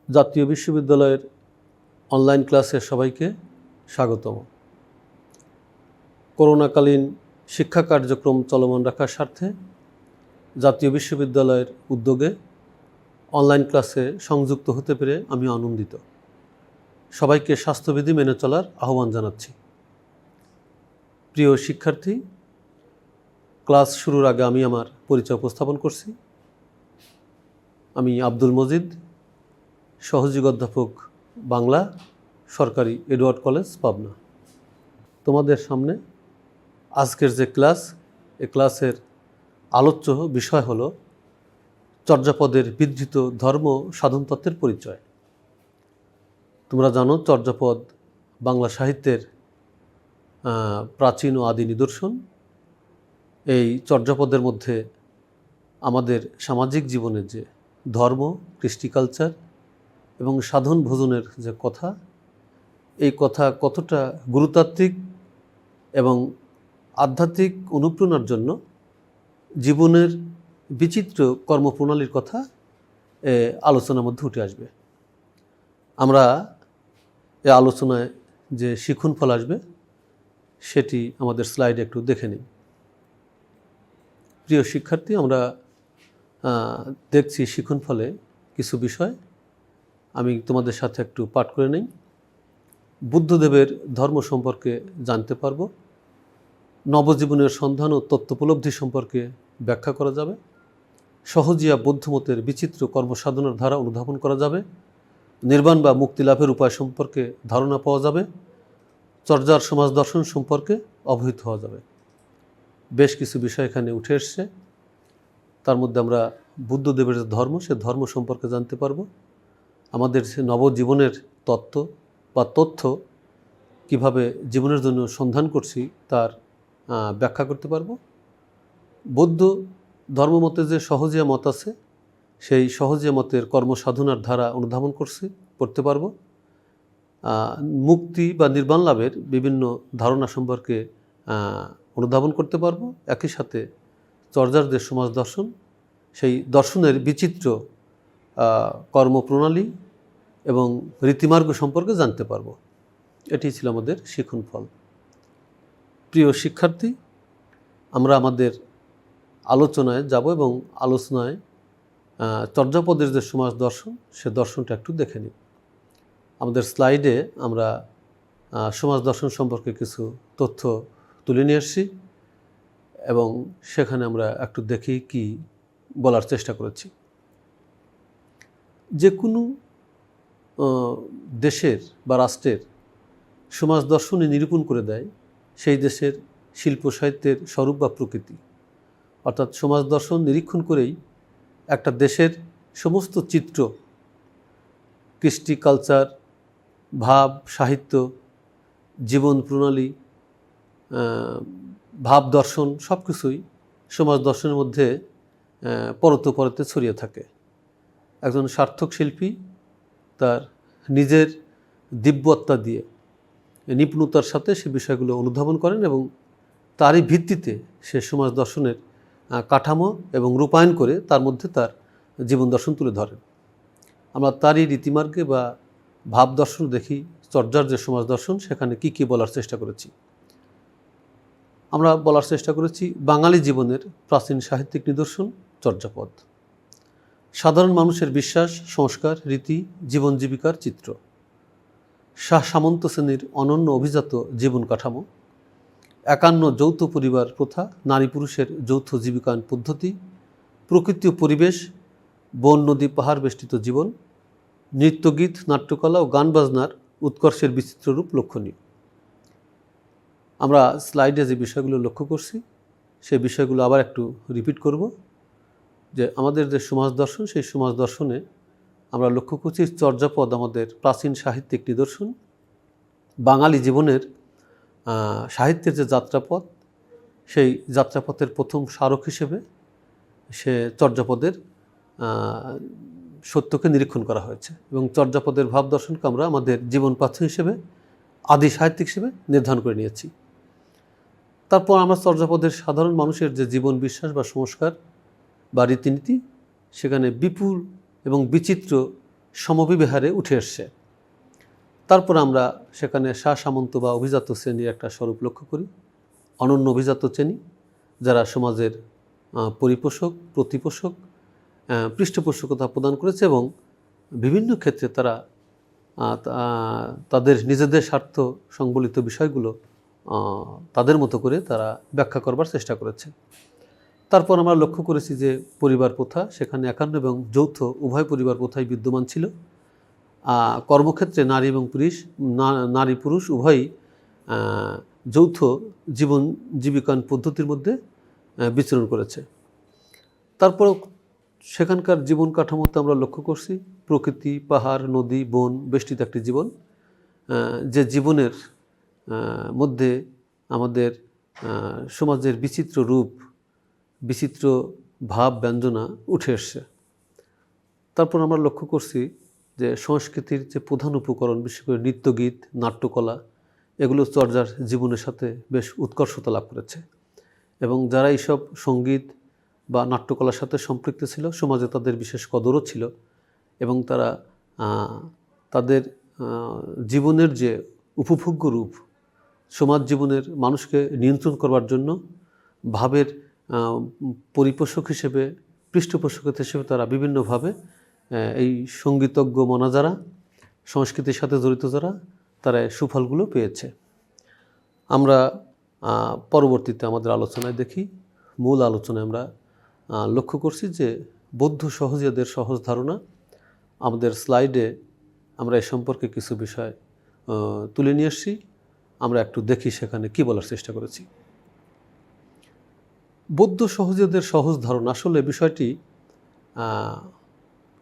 জাতীয় বিশ্ববিদ্যালয়ের অনলাইন ক্লাসে সবাইকে স্বাগতম। করোনাকালীন শিক্ষা কার্যক্রম চলমান রাখার স্বার্থে জাতীয় বিশ্ববিদ্যালয়ের উদ্যোগে অনলাইন ক্লাসে সংযুক্ত হতে পেরে আমি আনন্দিত। সবাইকে স্বাস্থ্যবিধি মেনে চলার আহ্বান জানাচ্ছি। প্রিয় শিক্ষার্থী, ক্লাস শুরুর আগে আমি আমার পরিচয় উপস্থাপন করছি। আমি আব্দুল মজিদ, সহযোগী অধ্যাপক বাংলা, সরকারি এডওয়ার্ড কলেজ, পাবনা। তোমাদের সামনে আজকের যে ক্লাস, এই ক্লাসের আলোচ্য বিষয় হলো চর্যাপদের বিধৃত ধর্ম সাধনতত্ত্বের পরিচয়। তোমরা জানো চর্যাপদ বাংলা সাহিত্যের প্রাচীন ও আদি নিদর্শন। এই চর্যাপদের মধ্যে আমাদের সামাজিক জীবনের যে ধর্ম, কৃষ্টি কালচার এবং সাধন ভোজনের যে কথা, এই কথা কতটা গুরুতাত্ত্বিক এবং আধ্যাত্মিক অনুপ্রেরণার জন্য জীবনের বিচিত্র কর্মপ্রণালীর কথা আলোচনার মধ্যে উঠে আসবে। আমরা এই আলোচনায় যে শিক্ষণ ফল আসবে সেটি আমাদের স্লাইডে একটু দেখে নিই। প্রিয় শিক্ষার্থী, আমরা দেখছি শিক্ষণ ফলে কিছু বিষয় আমি তোমাদের সাথে একটু পাঠ করে নেই। বুদ্ধদেবের ধর্ম সম্পর্কে জানতে পারব, নবজীবনের সন্ধান ও তত্ত্বোপলব্ধি সম্পর্কে ব্যাখ্যা করা যাবে, সহজিয়া বৌদ্ধমতের বিচিত্র কর্মসাধনার ধারা অনুধাবন করা যাবে, নির্বাণ বা মুক্তি লাভের উপায় সম্পর্কে ধারণা পাওয়া যাবে, চর্যার সমাজ দর্শন সম্পর্কে অবহিত হওয়া যাবে। বেশ কিছু বিষয় এখানে উঠে এসছে। তার মধ্যে আমরা বুদ্ধদেবের যে ধর্ম, সে ধর্ম সম্পর্কে জানতে পারব, আমাদের সে নবজীবনের তত্ত্ব বা তথ্য কিভাবে জীবনের জন্য সন্ধান করছি তার ব্যাখ্যা করতে পারব। বৌদ্ধ ধর্মমতে যে সহজিয়া মত আছে, সেই সহজিয়া মতের কর্মসাধনার ধারা অনুধাবন করতে পারব। মুক্তি বা নির্বাণ লাভের বিভিন্ন ধারণা সম্পর্কে অনুধাবন করতে পারব। একই সাথে চর্যার যে সমাজ দর্শন, সেই দর্শনের বিচিত্র কর্মপ্রণালী এবং রীতিমার্গ সম্পর্কে জানতে পারব। এটি ছিল আমাদের শিক্ষণ ফল। প্রিয় শিক্ষার্থী, আমরা আমাদের আলোচনায় যাব এবং আলোচনায় চর্যাপদের যে সমাজ দর্শন, সে দর্শনটা একটু দেখে নিই। আমাদের স্লাইডে আমরা সমাজ দর্শন সম্পর্কে কিছু তথ্য তুলে নিয়ে এসেছি এবং সেখানে আমরা একটু দেখি কি বলার চেষ্টা করেছি। যে কোনো দেশের বা রাষ্ট্রের সমাজ দর্শনে নিরূপণ করে দেয় সেই দেশের শিল্প সাহিত্যের স্বরূপ বা প্রকৃতি। অর্থাৎ সমাজ দর্শন নিরীক্ষণ করেই একটা দেশের সমস্ত চিত্র, কৃষ্টি কালচার, ভাব, সাহিত্য, জীবন প্রণালী, ভাব দর্শন সব কিছুই সমাজ দর্শনের মধ্যে পরতে পরতে ছড়িয়ে থাকে। একজন সার্থক শিল্পী তার নিজের দিব্যত্তা দিয়ে নিপুণতার সাথে সে বিষয়গুলো অনুধাবন করেন এবং তারই ভিত্তিতে সে সমাজ দর্শনের কাঠামো এবং রূপায়ণ করে তার মধ্যে তার জীবন দর্শন তুলে ধরেন। আমরা তারই রীতিমার্গে বা ভাব দর্শন দেখি চর্যার যে সমাজ দর্শন, সেখানে কি কি বলার চেষ্টা করেছি। আমরা বলার চেষ্টা করেছি বাঙালি জীবনের প্রাচীন সাহিত্যিক নিদর্শন চর্যাপদ, সাধারণ মানুষের বিশ্বাস, সংস্কার, রীতি, জীবন জীবিকার চিত্র, সামন্ত শ্রেণীর অনন্য অভিজাত জীবন কাঠামো, একান্ন যৌথ পরিবার প্রথা, নারী পুরুষের যৌথ জীবিকায়ন পদ্ধতি, প্রকৃতি ও পরিবেশ, বন নদী পাহাড় বেষ্টিত জীবন, নৃত্যগীত, নাট্যকলা ও গান বাজনার উৎকর্ষের বিচিত্র রূপ লক্ষণীয়। আমরা স্লাইডে যে বিষয়গুলো লক্ষ্য করছি সেই বিষয়গুলো আবার একটু রিপিট করব। যে আমাদের যে সমাজ দর্শন, সেই সমাজ দর্শনে আমরা লক্ষ্য করছি চর্যাপদ আমাদের প্রাচীন সাহিত্যিক নিদর্শন। বাঙালি জীবনের সাহিত্যের যে যাত্রাপথ, সেই যাত্রাপথের প্রথম স্মারক হিসেবে সে চর্যাপদের সত্যকে নিরীক্ষণ করা হয়েছে এবং চর্যাপদের ভাব দর্শনকে আমরা আমাদের জীবন পাথ্য হিসেবে, আদি সাহিত্যিক হিসেবে নির্ধারণ করে নিয়েছি। তারপর আমরা চর্যাপদের সাধারণ মানুষের যে জীবন বিশ্বাস বা সংস্কার বা রীতিনীতি, সেখানে বিপুল এবং বিচিত্র সমবিহারে উঠে এসছে। তারপর আমরা সেখানে সামন্ত বা অভিজাত শ্রেণীর একটা স্বরূপ লক্ষ্য করি, অনন্য অভিজাত শ্রেণী, যারা সমাজের পরিপোষক, প্রতিপোষক, পৃষ্ঠপোষকতা প্রদান করেছে এবং বিভিন্ন ক্ষেত্রে তারা তাদের নিজেদের স্বার্থ সংবলিত বিষয়গুলো তাদের মতো করে তারা ব্যাখ্যা করবার চেষ্টা করেছে। তারপর আমরা লক্ষ্য করেছি যে পরিবার প্রথা, সেখানে একান্ন এবং যৌথ উভয় পরিবার প্রথাই বিদ্যমান ছিল। কর্মক্ষেত্রে নারী পুরুষ উভয়ই যৌথ জীবিকান পদ্ধতির মধ্যে বিচরণ করেছে। তারপর সেখানকার জীবন কাঠামোতে আমরা লক্ষ্য করছি প্রকৃতি, পাহাড়, নদী, বন বেষ্টিত একটি জীবন, যে জীবনের মধ্যে আমাদের সমাজের বিচিত্র রূপ, বিচিত্র ভাব ব্যঞ্জনা উঠে এসছে। তারপর আমরা লক্ষ্য করছি যে সংস্কৃতির যে প্রধান উপকরণ, বিশেষ করে নৃত্যগীত, নাট্যকলা, এগুলো চর্যার জীবনের সাথে বেশ উৎকর্ষতা লাভ করেছে এবং যারা এইসব সঙ্গীত বা নাট্যকলার সাথে সম্পৃক্ত ছিল, সমাজে তাদের বিশেষ কদরও ছিল এবং তারা তাদের জীবনের যে উপভোগ্য রূপ, সমাজ জীবনের মানুষকে নিয়ন্ত্রণ করবার জন্য ভাবের পরিপোষক হিসেবে, পৃষ্ঠপোষক হিসেবে তারা বিভিন্নভাবে এই সঙ্গীতজ্ঞ মনা যারা, সংস্কৃতির সাথে জড়িত যারা, তারা সুফলগুলো পেয়েছে। আমরা পরবর্তীতে আমাদের আলোচনায় দেখি, মূল আলোচনায় আমরা লক্ষ্য করছি যে বৌদ্ধ সহজিয়াদের সহজ ধারণা। আমাদের স্লাইডে আমরা এ সম্পর্কে কিছু বিষয় তুলে নিয়ে এসেছি, আমরা একটু দেখি সেখানে কি বলার চেষ্টা করেছি। বৌদ্ধ সহজিয়াদের সহজ ধারণা, আসলে বিষয়টি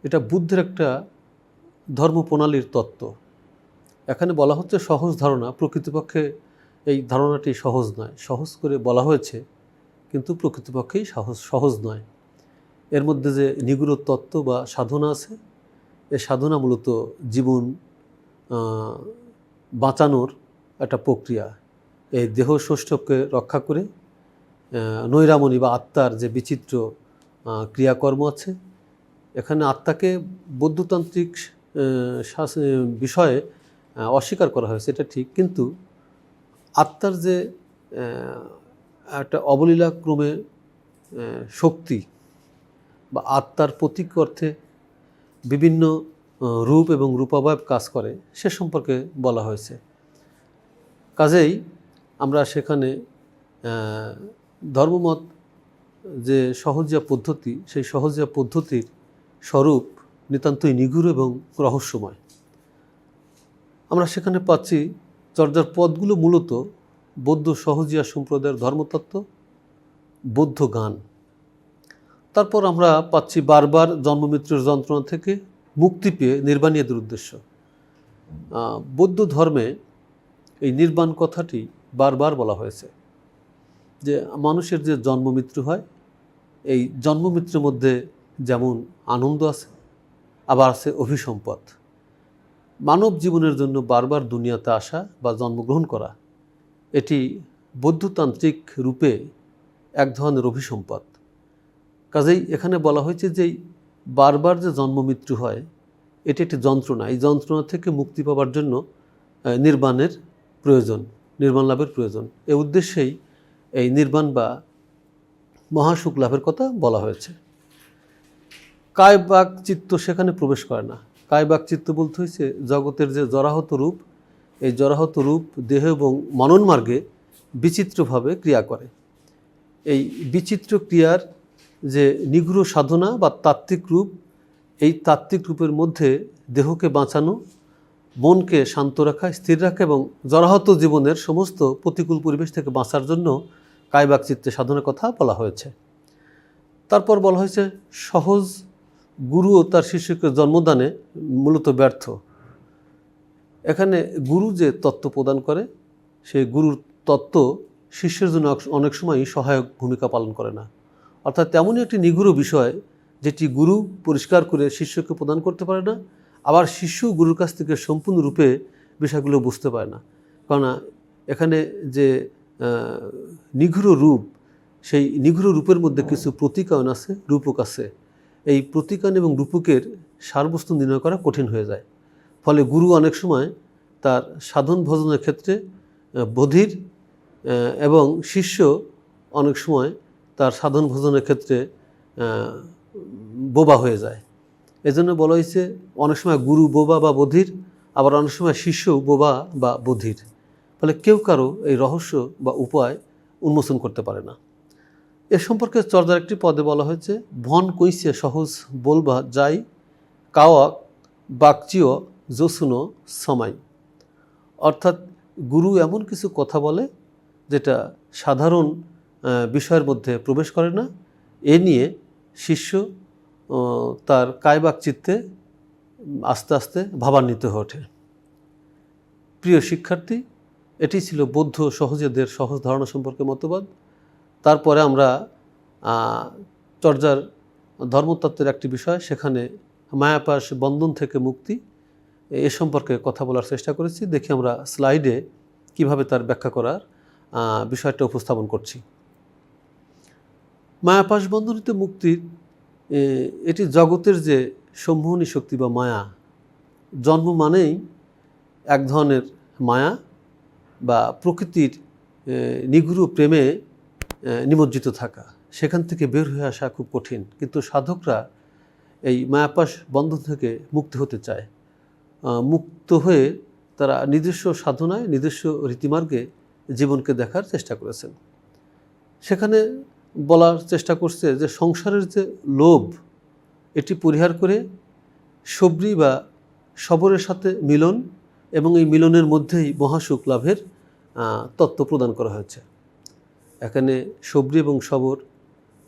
এটা বুদ্ধের একটা ধর্মপ্রণালীর তত্ত্ব। এখানে বলা হচ্ছে সহজ ধারণা, প্রকৃতপক্ষে এই ধারণাটি সহজ নয়। সহজ করে বলা হয়েছে কিন্তু প্রকৃতপক্ষেই সহজ নয়। এর মধ্যে যে নিগূঢ় তত্ত্ব বা সাধনা আছে, এই সাধনা মূলত জীবন বাঁচানোর একটা প্রক্রিয়া। এই দেহ ষষ্ঠকে রক্ষা করে নৈরামণি বা আত্মার যে বিচিত্র ক্রিয়াকর্ম আছে, এখানে আত্মাকে বৌদ্ধতান্ত্রিক বিষয়ে অস্বীকার করা হয়েছে, এটা ঠিক, কিন্তু আত্মার যে একটা অবলীলাক্রমে শক্তি বা আত্মার প্রতীক অর্থে বিভিন্ন রূপ এবং রূপাবয়ব কাজ করে, সে সম্পর্কে বলা হয়েছে। কাজেই আমরা সেখানে ধর্মমত যে সহজিয়া পদ্ধতি, সেই সহজিয়া পদ্ধতির স্বরূপ নিতান্তই নিগূঢ় এবং রহস্যময়। আমরা সেখানে পাচ্ছি চর্যার পদগুলো মূলত বৌদ্ধ সহজিয়া সম্প্রদায়ের ধর্মতত্ত্ব, বৌদ্ধ গান। তারপর আমরা পাচ্ছি বারবার জন্মমৃত্যুর যন্ত্রণা থেকে মুক্তি পেয়ে নির্বাণীদের উদ্দেশ্য। বৌদ্ধ ধর্মে এই নির্বাণ কথাটি বারবার বলা হয়েছে যে মানুষের যে জন্মমৃত্যু হয়, এই জন্মমৃত্যুর মধ্যে যেমন আনন্দ আছে, আবার আছে অভিসম্পদ। মানব জীবনের জন্য বারবার দুনিয়াতে আসা বা জন্মগ্রহণ করা, এটি বৌদ্ধতান্ত্রিক রূপে এক ধরনের অভিসম্পদ। কাজেই এখানে বলা হয়েছে যে বারবার যে জন্ম মৃত্যু হয়, এটি একটি যন্ত্রণা। এই যন্ত্রণা থেকে মুক্তি পাওয়ার জন্য নির্বাণের প্রয়োজন, নির্বাণ লাভের প্রয়োজন। এই উদ্দেশ্যেই এই নির্বাণ বা মহাসুখ লাভের কথা বলা হয়েছে। কায় বাক চিত্ত সেখানে প্রবেশ করে না। কায় বাক চিত্ত বলতে হয়েছে জগতের যে জরাহত রূপ, এই জরাহত রূপ দেহ এবং মনন মার্গে বিচিত্রভাবে ক্রিয়া করে। এই বিচিত্র ক্রিয়ার যে নিগূঢ় সাধনা বা তাত্ত্বিক রূপ, এই তাত্ত্বিক রূপের মধ্যে দেহকে বাঁচানো, মনকে শান্ত রাখা, স্থির রাখা এবং জরাহত জীবনের সমস্ত প্রতিকূল পরিবেশ থেকে বাঁচার জন্য কায়বাক চিত্তে সাধনার কথা বলা হয়েছে। তারপর বলা হয়েছে সহজ গুরুও তার শিষ্যকে জন্মদানে মূলত ব্যর্থ। এখানে গুরু যে তত্ত্ব প্রদান করে, সেই গুরুর তত্ত্ব শিষ্যের জন্য অনেক সময়ই সহায়ক ভূমিকা পালন করে না। অর্থাৎ তেমনই একটি নিগূঢ় বিষয় যেটি গুরু পরিষ্কার করে শিষ্যকে প্রদান করতে পারে না, আবার শিষ্য গুরুর কাছ থেকে সম্পূর্ণরূপে বিষয়গুলো বুঝতে পারে না। কেননা এখানে যে নিগূঢ় রূপ, সেই নিগূঢ় রূপের মধ্যে কিছু প্রতীকায়ন আছে, রূপক আছে, এই প্রতিকান এবং রূপকের সারবস্তু নির্ণয় করা কঠিন হয়ে যায়। ফলে গুরু অনেক সময় তার সাধন ভজনের ক্ষেত্রে বধির এবং শিষ্য অনেক সময় তার সাধন ভজনের ক্ষেত্রে বোবা হয়ে যায়। এজন্য বলা হয়েছে অনেক সময় গুরু বোবা বা বধির, আবার অনেক সময় শিষ্য বোবা বা বধির। ফলে কেউ কারো এই রহস্য বা উপায় উন্মোচন করতে পারে না। এ সম্পর্কে চর্যার একটি পদে বলা হয়েছে, ভন কইছে সহজ বলবা যাই, কাওয়াক বাকচিও জসুনো সমাই। অর্থাৎ গুরু এমন কিছু কথা বলে যেটা সাধারণ বিষয়ের মধ্যে প্রবেশ করে না। এ নিয়ে শিষ্য তার কায়বাক চিত্তে আস্তে আস্তে ভাবান্বিত হয়ে ওঠে। প্রিয় শিক্ষার্থী, এটি ছিল বৌদ্ধ সহজেদের সহজ ধারণা সম্পর্কে মতবাদ। তারপরে আমরা চর্যার ধর্মতত্ত্বের একটি বিষয়, সেখানে মায়াপাশ বন্ধন থেকে মুক্তি, এ সম্পর্কে কথা বলার চেষ্টা করেছি। দেখি আমরা স্লাইডে কিভাবে তার ব্যাখ্যা করার বিষয়টা উপস্থাপন করছি। মায়াপাশ বন্ধন হতে মুক্তির এটি জগতের যে সম্মোহনী শক্তি বা মায়া, জন্ম মানেই এক ধরনের মায়া বা প্রকৃতির নিগূঢ় প্রেমে নিমজ্জিত থাকা, সেখান থেকে বের হয়ে আসা খুব কঠিন। কিন্তু সাধকরা এই মায়াপাশ বন্ধন থেকে মুক্তি হতে চায়। মুক্ত হয়ে তারা নিজস্ব সাধনায় নিজস্ব রীতিমার্গে জীবনকে দেখার চেষ্টা করেছেন। সেখানে বলার চেষ্টা করছে যে সংসারের যে লোভ, এটি পরিহার করে সবরি বা সবরের সাথে মিলন এবং এই মিলনের মধ্যেই মহাসুখ লাভের তত্ত্ব প্রদান করা হয়েছে। এখানে সবরি এবং সবর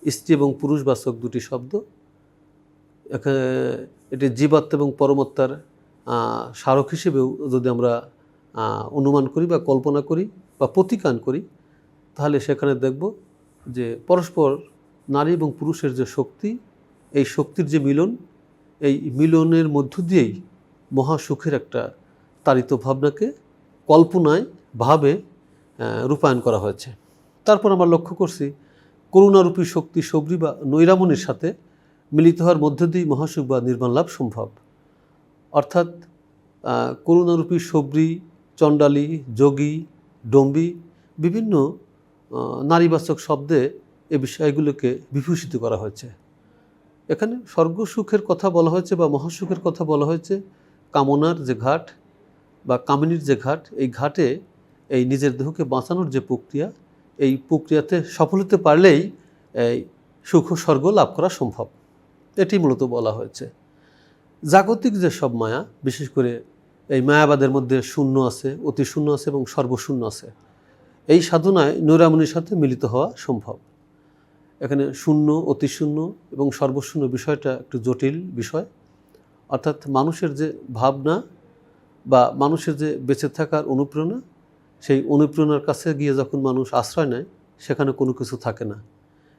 স্ত্রী এবং পুরুষবাচক দুটি শব্দ। এখানে এটি জীবাত্মা এবং পরমাত্মার স্মারক হিসেবেও যদি আমরা অনুমান করি বা কল্পনা করি বা প্রতিকান করি, তাহলে সেখানে দেখব যে পরস্পর নারী এবং পুরুষের যে শক্তি, এই শক্তির যে মিলন, এই মিলনের মধ্য দিয়েই মহাসুখের একটা তাড়িত ভাবনাকে কল্পনায় ভাবে রূপায়ণ করা হয়েছে। তারপর আমরা লক্ষ্য করছি করুণারূপী শক্তি সবরি বা নৈরামণির সাথে মিলিত হওয়ার মধ্য দিয়েই মহাসুখ বা নির্বাণ লাভ সম্ভব। অর্থাৎ করুণারূপী সবরি, চণ্ডালী, যোগী, ডম্বী বিভিন্ন নারীবাচক শব্দে এই বিষয়গুলোকে বিভূষিত করা হয়েছে। এখানে স্বর্গসুখের কথা বলা হয়েছে বা মহাসুখের কথা বলা হয়েছে। কামনার যে ঘাট বা কামিনীর যে ঘাট, এই ঘাটে এই নিজের দেহকে বাঁচানোর যে প্রক্রিয়া, এই প্রক্রিয়াতে সফল হতে পারলেই এই সুখ স্বর্গ লাভ করা সম্ভব। এটি মূলত বলা হয়েছে। জাগতিক যে সব মায়া, বিশেষ করে এই মায়াবাদের মধ্যে শূন্য আছে, অতি শূন্য আছে এবং সর্বশূন্য আছে। এই সাধনায় নৈরামণির সাথে মিলিত হওয়া সম্ভব। এখানে শূন্য, অতি শূন্য এবং সর্বশূন্য বিষয়টা একটু জটিল বিষয়। অর্থাৎ মানুষের যে ভাবনা বা মানুষের যে বেঁচে থাকার অনুপ্রেরণা, সেই অনুপ্রেরণার কাছে গিয়ে যখন মানুষ আশ্রয় নেয়, সেখানে কোনো কিছু থাকে না।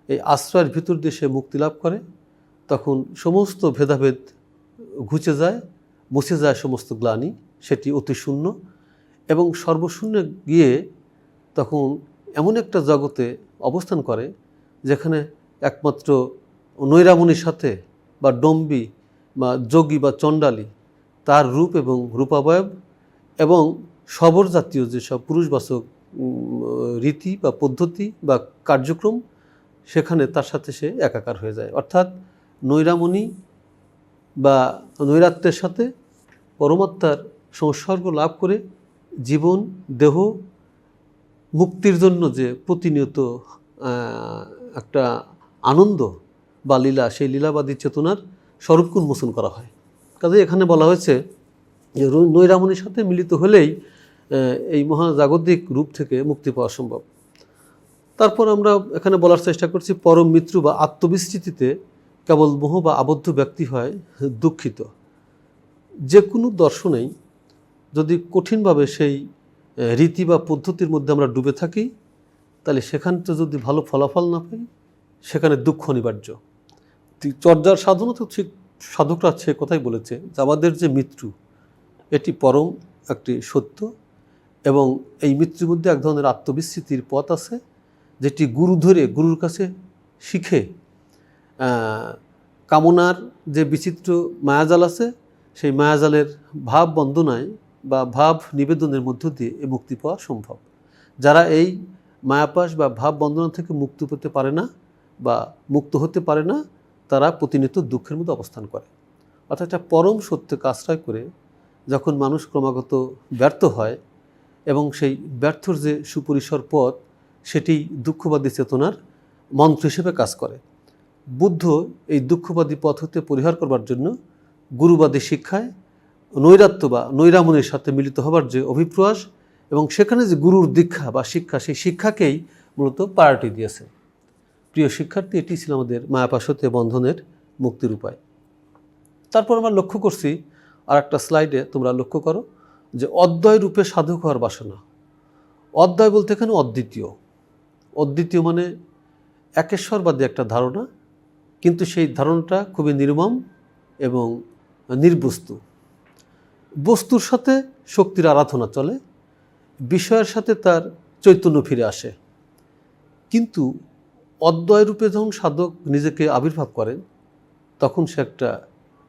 এই আশ্রয়ের ভিতর দিয়ে সে মুক্তি লাভ করে, তখন সমস্ত ভেদাভেদ ঘুচে যায়, মুছে যায় সমস্ত গ্লানি, সেটি অতি শূন্য। এবং সর্বশূন্যে গিয়ে তখন এমন একটা জগতে অবস্থান করে যেখানে একমাত্র নৈরামণির সাথে বা ডম্বী বা যোগী বা চণ্ডালী তার রূপ এবং রূপাবয়ব এবং সবর জাতীয় যেসব পুরুষবাচক রীতি বা পদ্ধতি বা কার্যক্রম, সেখানে তার সাথে সে একাকার হয়ে যায়। অর্থাৎ নৈরামণি বা নৈরাত্যের সাথে পরমাত্মার সংসর্গ লাভ করে জীবন দেহ মুক্তির জন্য যে প্রতিনিয়ত একটা আনন্দ বা লীলা, সেই লীলাবাদী চেতনার স্বরূপকে উন্মোচন করা হয়। কাজে এখানে বলা হয়েছে যে নৈরামণির সাথে মিলিত হলেই এই মহাজাগতিক রূপ থেকে মুক্তি পাওয়া সম্ভব। তারপর আমরা এখানে বলার চেষ্টা করছি পরম মৃত্যু বা আত্মবিস্মৃতিতে কেবল মোহ বা আবদ্ধ ব্যক্তি হয় দুঃখিত। যে কোনো দর্শনেই যদি কঠিনভাবে সেই রীতি বা পদ্ধতির মধ্যে আমরা ডুবে থাকি, তাহলে সেখানটা যদি ভালো ফলাফল না পাই, সেখানে দুঃখ অনিবার্য। চর্যার সাধনা তো ঠিক সাধকরা সে কথাই বলেছে যে আমাদের যে মৃত্যু, এটি পরম একটি সত্য এবং এই মৃত্যুর মধ্যে এক ধরনের আত্মবিস্মৃতির পথ আছে, যেটি গুরু ধরে গুরুর কাছে শিখে কামনার যে বিচিত্র মায়াজাল আছে, সেই মায়াজালের ভাব বন্দনায় বা ভাব নিবেদনের মধ্য দিয়ে এই মুক্তি পাওয়া সম্ভব। যারা এই মায়াপাশ বা ভাব বন্দনা থেকে মুক্তি পেতে পারে না বা মুক্ত হতে পারে না, তারা প্রতিনিয়ত দুঃখের মধ্যে অবস্থান করে। অর্থাৎ একটা পরম সত্যকে আশ্রয় করে যখন মানুষ ক্রমাগত ব্যর্থ হয় এবং সেই ব্যর্থর যে সুপরিসর পথ, সেটি দুঃখবাদী চেতনার মন্ত্র হিসেবে কাজ করে। বুদ্ধ এই দুঃখবাদী পথ হতে পরিহার করবার জন্য গুরুবাদী শিক্ষায় নৈরাত্য বা নৈরামনের সাথে মিলিত হবার যে অভিপ্রাস এবং সেখানে যে গুরুর দীক্ষা বা শিক্ষা, সেই শিক্ষাকেই মূলত প্রায়োরিটি দিয়েছে। প্রিয় শিক্ষার্থী, এটি ছিল আমাদের মায়াপাশ হতে বন্ধনের মুক্তির উপায়। তারপর আমরা লক্ষ্য করছি আর একটা স্লাইডে তোমরা লক্ষ্য করো যে অদ্বয় রূপে সাধক হওয়ার বাসনা। অদ্বয় বলতে এখানে অদ্বিতীয়। অদ্বিতীয় মানে একেশ্বরবাদী একটা ধারণা, কিন্তু সেই ধারণাটা খুবই নির্মম এবং নির্বস্তু। বস্তুর সাথে শক্তির আরাধনা চলে, বিষয়ের সাথে তার চৈতন্য ফিরে আসে। কিন্তু অদ্বয় রূপে যখন সাধক নিজেকে আবির্ভাব করেন, তখন সে একটা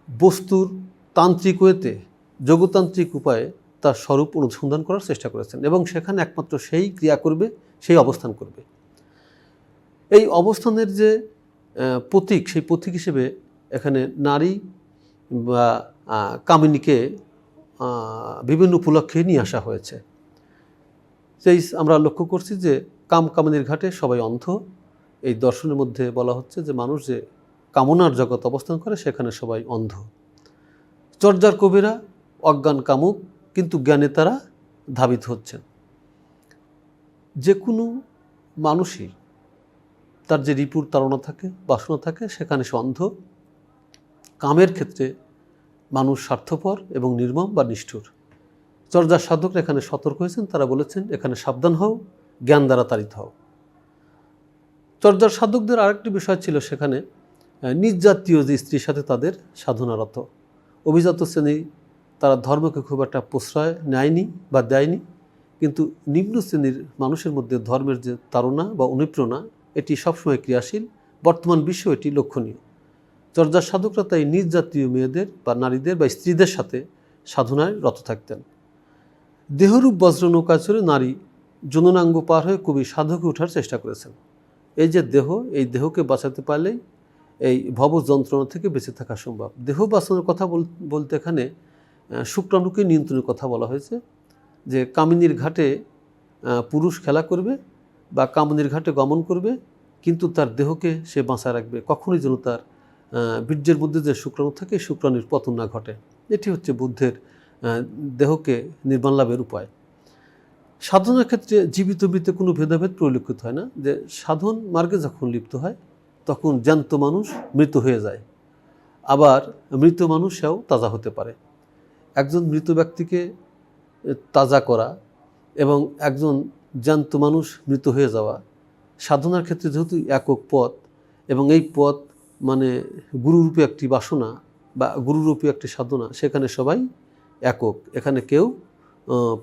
বস্তুর তান্ত্রিক ওয়েতে, যোগতান্ত্রিক উপায়ে তার স্বরূপ অনুসন্ধান করার চেষ্টা করেছেন এবং সেখানে একমাত্র সেই ক্রিয়া করবে, সেই অবস্থান করবে। এই অবস্থানের যে প্রতীক, সেই প্রতীক হিসেবে এখানে নারী বা কামিনীকে বিভিন্ন উপলক্ষে নিয়ে আসা হয়েছে। সেই আমরা লক্ষ্য করছি যে কামিনীর ঘাটে সবাই অন্ধ। এই দর্শনের মধ্যে বলা হচ্ছে যে মানুষ যে কামনার জগৎ অবস্থান করে, সেখানে সবাই অন্ধ। চর্যার কবিরা অজ্ঞান কামুক, কিন্তু জ্ঞানে তারা ধাবিত হচ্ছেন। যে কোনো মানুষই তার যে রিপুর তাড়না থাকে, বাসনা থাকে, সেখানে সে অন্ধ। কামের ক্ষেত্রে মানুষ স্বার্থপর এবং নির্মম বা নিষ্ঠুর। চর্যার সাধকরা এখানে সতর্ক হয়েছেন, তারা বলেছেন এখানে সাবধান হও, জ্ঞান দ্বারা তাড়িত হও। চর্যার সাধকদের আরেকটি বিষয় ছিল সেখানে নিজ জাতীয় যে স্ত্রীর সাথে তাদের সাধনারত। অভিজাত শ্রেণী তারা ধর্মকে খুব একটা প্রশ্রয় নেয়নি বা দেয়নি, কিন্তু নিম্ন শ্রেণীর মানুষের মধ্যে ধর্মের যে তাড়না বা অনুপ্রেরণা, এটি সবসময় ক্রিয়াশীল। বর্তমান বিশ্ব এটি লক্ষণীয়। চর্যার সাধকরা তাই নিজ জাতীয় মেয়েদের বা নারীদের বা স্ত্রীদের সাথে সাধনায় রত থাকতেন। দেহরূপ বজ্র নৌকা চড়ে নারী যৌনাঙ্গ পার হয়ে কবি সাধকে ওঠার চেষ্টা করেছেন। এই যে দেহ, এই দেহকে বাঁচাতে পারলেই এই ভব যন্ত্রণা থেকে বেঁচে থাকা সম্ভব। দেহ বাঁচানোর কথা বলতে এখানে শুক্রাণুকে নিয়ন্ত্রণের কথা বলা হয়েছে, যে কামিনীর ঘাটে পুরুষ খেলা করবে বা কামিনীর ঘাটে গমন করবে, কিন্তু তার দেহকে সে বাঁচায় রাখবে, কখনোই যেন তার বীর্যের মধ্যে যে শুক্রাণু থাকে, শুক্রাণুর পতন না ঘটে। এটি হচ্ছে বুদ্ধের দেহকে নির্বাণ লাভের উপায়। সাধনার ক্ষেত্রে জীবিত মৃতে কোনো ভেদাভেদ পরিলক্ষিত হয় না। যে সাধন মার্গে যখন লিপ্ত হয়, তখন জ্যান্ত মানুষ মৃত হয়ে যায়, আবার মৃত মানুষও তাজা হতে পারে। একজন মৃত ব্যক্তিকে তাজা করা এবং একজন জ্যান্ত মানুষ মৃত হয়ে যাওয়া, সাধনার ক্ষেত্রে যেহেতু একক পথ এবং এই পথ মানে গুরুরূপী একটি বাসনা বা গুরুরূপী একটি সাধনা, সেখানে সবাই একক। এখানে কেউ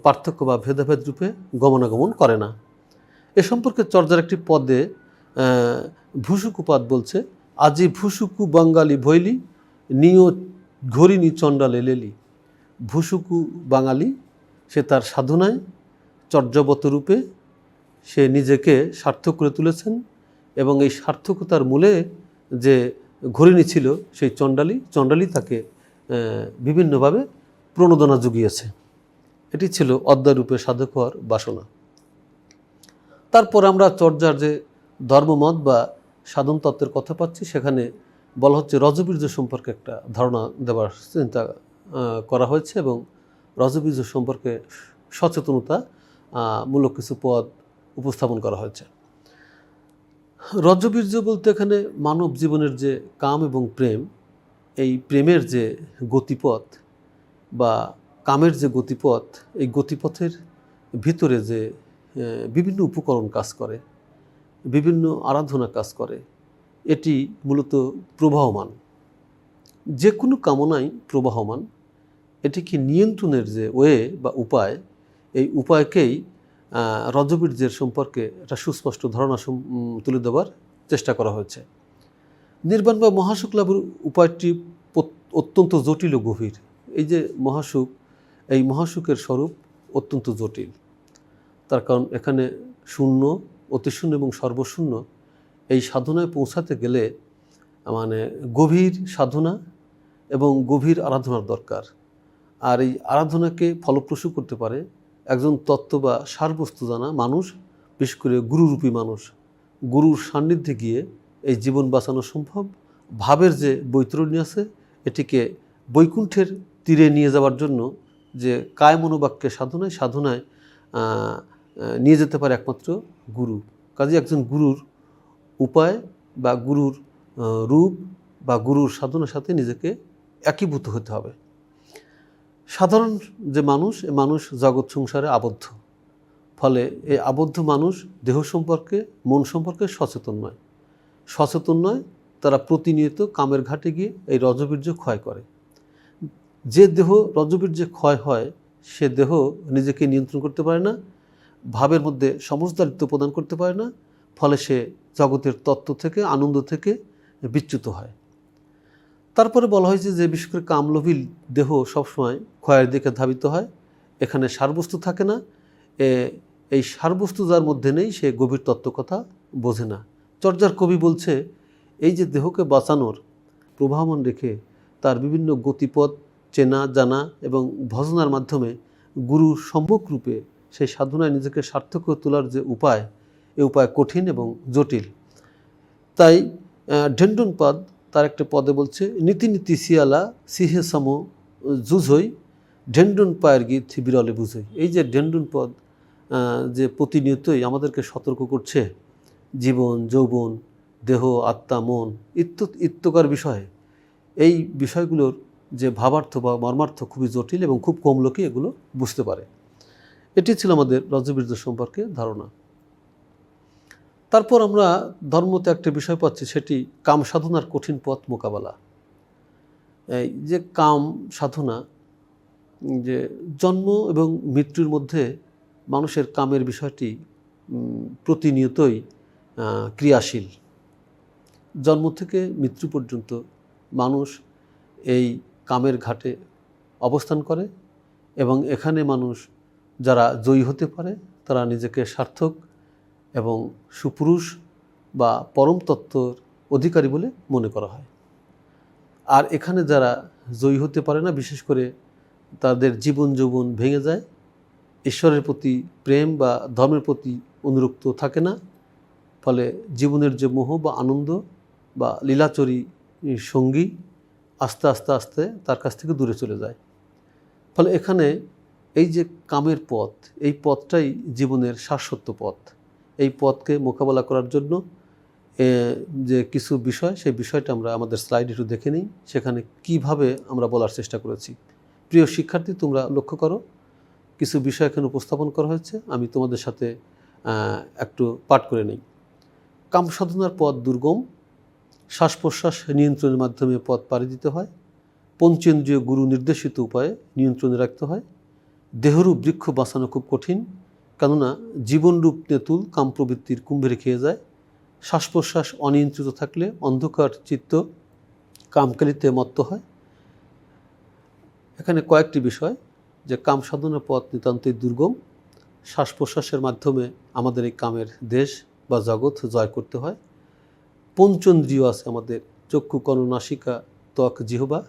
পার্থক্য বা ভেদাভেদ রূপে গমনাগমন করে না। এ সম্পর্কে চর্যার একটি পদে ভূসুকুপাত বলছে, আজি ভূসুকু বাঙালি ভৈলি নিয় ঘরিনি চণ্ডালে লেলি। ভূসুকু বাঙালি, সে তার সাধনায় চর্যাবত রূপে সে নিজেকে সার্থক করে তুলেছেন এবং এই সার্থকতার মূলে যে ঘরিণী ছিল সেই চণ্ডালী তাকে বিভিন্নভাবে প্রণোদনা জুগিয়েছে। এটি ছিল অদ্বয়রূপে সাধক হওয়ার বাসনা। তারপর আমরা চর্যার যে ধর্মমত বা সাধন তত্ত্বের কথা পাচ্ছি, সেখানে বলা হচ্ছে রজবীর্য সম্পর্কে একটা ধারণা দেওয়ার চিন্তা করা হয়েছে এবং রজবীর্য সম্পর্কে সচেতনতা মূলক কিছু পদ উপস্থাপন করা হয়েছে। রজবীর্য বলতে এখানে মানব জীবনের যে কাম এবং প্রেম, এই প্রেমের যে গতিপথ বা কামের যে গতিপথ, এই গতিপথের ভিতরে যে বিভিন্ন উপকরণ কাজ করে, বিভিন্ন আরাধনা কাজ করে, এটি মূলত প্রবাহমান। যে কোনো কামনাই প্রবাহমান। এটিকে নিয়ন্ত্রণের যে ওয়ে বা উপায়, এই উপায়কেই রজবীর্যের সম্পর্কে একটা সুস্পষ্ট ধারণা তুলে দেওয়ার চেষ্টা করা হয়েছে। নির্বাণ বা মহাসুখ লাভের উপায়টি অত্যন্ত জটিল ও গভীর। এই যে মহাসুখ, এই মহাসুখের স্বরূপ অত্যন্ত জটিল। তার কারণ এখানে শূন্য, অতিশূন্য এবং সর্বশূন্য এই সাধনায় পৌঁছাতে গেলে মানে গভীর সাধনা এবং গভীর আরাধনার দরকার। আর এই আরাধনাকে ফলপ্রসূ করতে পারে একজন তত্ত্ব বা সারবস্তু জানা মানুষ, বিশেষ করে গুরুরূপী মানুষ। গুরুর সান্নিধ্যে গিয়ে এই জীবন বাঁচানো সম্ভব। ভাবের যে বৈতরণী আছে এটিকে বৈকুণ্ঠের তীরে নিয়ে যাওয়ার জন্য যে কায় মনোবাক্যের সাধনায় নিয়ে যেতে পারে একমাত্র গুরু। কাজে একজন গুরুর উপায় বা গুরুর রূপ বা গুরুর সাধনার সাথে নিজেকে একীভূত হতে হবে। সাধারণ যে মানুষ জগৎ সংসারে আবদ্ধ, ফলে এই আবদ্ধ মানুষ দেহ সম্পর্কে, মন সম্পর্কে সচেতন নয়। তারা প্রতিনিয়ত কামের ঘাটে গিয়ে এই রজবীর্য ক্ষয় করে। যে দেহ রজবীর্যে ক্ষয় হয় সে দেহ নিজেকে নিয়ন্ত্রণ করতে পারে না, ভাবের মধ্যে সমজদারিত্ব প্রদান করতে পারে না, ফলে সে জগতের তত্ত্ব থেকে, আনন্দ থেকে বিচ্যুত হয়। তারপরে বলা হয়েছে যে বিশেষ করে কামলোভী দেহ সবসময় ক্ষয়ের দিকে ধাবিত হয়। এখানে সারবস্তু থাকে না। এই সারবস্তু যার মধ্যে নেই সে গভীর তত্ত্বকথা বোঝে না। চর্যার কবি বলছে, এই যে দেহকে বাঁচানোর প্রবাহমান রেখে তার বিভিন্ন গতিপথ চেনা জানা এবং ভজনার মাধ্যমে গুরু সম্মুখ রূপে সেই সাধনায় নিজেকে সার্থক করে তোলার যে উপায়, এই উপায় কঠিন এবং জটিল। তাই ঢেন্ডুনপাদ তার একটা পদে বলছে, নীতি নীতি শিয়ালা সিহে সম জুঝই ঢেন্ডুন পায়ের গীত বিরলে বুঝই। এই যে ঢেন্ডুনপদ যে প্রতিনিয়তই আমাদেরকে সতর্ক করছে জীবন, যৌবন, দেহ, আত্মা, মন ইত্যকার বিষয়ে, এই বিষয়গুলোর যে ভাবার্থ বা মর্মার্থ খুবই জটিল এবং খুব কম লোকই এগুলো বুঝতে পারে। এটি ছিল আমাদের রজবীর্য সম্পর্কে ধারণা। তারপর আমরা ধর্মতে একটা বিষয় পাচ্ছি, সেটি কাম সাধনার কঠিন পথ মোকাবেলা। এই যে কাম সাধনা, যে জন্ম এবং মৃত্যুর মধ্যে মানুষের কামের বিষয়টি প্রতিনিয়তই ক্রিয়াশীল। জন্ম থেকে মৃত্যু পর্যন্ত মানুষ এই কামের ঘাটে অবস্থান করে এবং এখানে মানুষ যারা জয়ী হতে পারে তারা নিজেকে সার্থক এবং সুপুরুষ বা পরম তত্ত্বর অধিকারী বলে মনে করা হয়। আর এখানে যারা জয়ী হতে পারে না, বিশেষ করে তাদের জীবন যৌবন ভেঙে যায়, ঈশ্বরের প্রতি প্রেম বা ধর্মের প্রতি অনুরক্ত থাকে না, ফলে জীবনের যে মোহ বা আনন্দ বা লীলাচরী সঙ্গী আস্তে আস্তে আস্তে তার কাছ থেকে দূরে চলে যায়। ফলে এখানে এই যে কামের পথ, এই পথটাই জীবনের শাশ্বত পথ। এই পথকে মোকাবেলা করার জন্য যে কিছু বিষয়, সেই বিষয়টা আমরা আমাদের স্লাইড একটু দেখে নিই। সেখানে কিভাবে আমরা বলার চেষ্টা করেছি। প্রিয় শিক্ষার্থী, তোমরা লক্ষ্য করো, কিছু বিষয় এখানে উপস্থাপন করা হয়েছে, আমি তোমাদের সাথে একটু পাঠ করে নিই। কাম সাধনার পথ দুর্গম, শ্বাস প্রশ্বাস নিয়ন্ত্রণের মাধ্যমে পথ পাড়ি দিতে হয়। পঞ্চেন্দ্রিয় গুরু নির্দেশিত উপায়ে নিয়ন্ত্রণে রাখতে হয়। দেহরূপ বৃক্ষ বাঁচানো খুব কঠিন, কেননা জীবনরূপ তেঁতুল কাম প্রবৃত্তির কুম্ভীরে খেয়ে যায়। শ্বাস প্রশ্বাস অনিয়ন্ত্রিত থাকলে অন্ধকার চিত্ত কামকালিতে মত্ত হয়। এখানে কয়েকটি বিষয়, যে কাম সাধনার পথ নিতান্তই দুর্গম, শ্বাস প্রশ্বাসের মাধ্যমে আমাদের এই কামের দেশ বা জগৎ জয় করতে হয়। পঞ্চেন্দ্রিয় আছে আমাদের, চক্ষু, কর্ণ, নাসিকা, ত্বক, জিহ্বা,